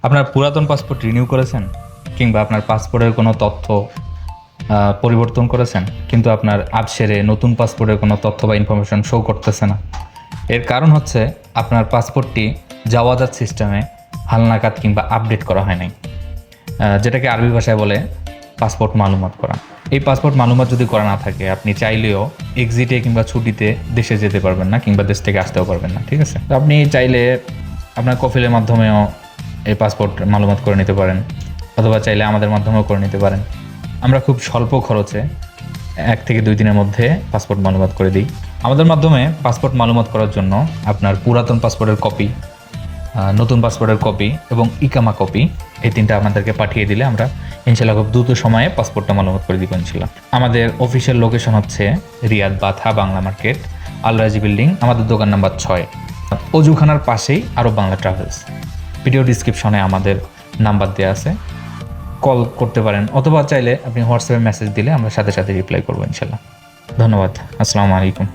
আপনার পুরাতন passport renew করেছেন কিংবা আপনার পাসপোর্টের কোনো তথ্য পরিবর্তন করেছেন, কিন্তু আপনার আপসেরে নতুন পাসপোর্টের কোনো তথ্য বা ইনফরমেশন শো করতেছে না। এর কারণ হচ্ছে আপনার পাসপোর্টটি জাওয়াজাত সিস্টেমে হালনাগাদ কিংবা আপডেট করা হয় নাই, যেটাকে আরবি ভাষায় বলে পাসপোর্ট মালুমাত করা। এই পাসপোর্ট মালুমাত যদি করা না থাকে, আপনি চাইলেও এক্সিটে কিংবা ছুটিতে দেশে যেতে পারবেন না কিংবা দেশ থেকে আসতেও পারবেন না। ঠিক আছে, তো আপনি চাইলে আপনার কফিলের মাধ্যমেও এই পাসপোর্ট মালুমাত করে নিতে পারেন, অথবা চাইলে আমাদের মাধ্যমেও করে নিতে পারেন। আমরা খুব স্বল্প খরচে 1 থেকে 2 দিনের মধ্যে পাসপোর্ট মালুমাত করে দিই। আমাদের মাধ্যমে পাসপোর্ট মালুমাত করার জন্য আপনার পুরাতন পাসপোর্টের কপি, নতুন পাসপোর্টের কপি এবং ইকামা কপি, এই 3টা আপনাদেরকে পাঠিয়ে দিলে আমরা ইনশাল্লাহ খুব দ্রুত সময়ে পাসপোর্টটা মালুমাত করে দিব ইনশাল্লাহ। আমাদের অফিসিয়াল লোকেশন হচ্ছে রিয়াদ বাথা বাংলা মার্কেট, আল রাজি বিল্ডিং, আমাদের দোকান নাম্বার 6, অজুখানার পাশেই আরব বাংলা ট্রাভেলস। ভিডিও ডিসক্রিপশনে আমাদের নাম্বার দেওয়া আছে, কল করতে পারেন, অথবা চাইলে আপনি হোয়াটসঅ্যাপে মেসেজ দিলে আমরা সাথে সাথে রিপ্লাই করবো ইনশাল্লাহ। ধন্যবাদ। আসসালামু আলাইকুম।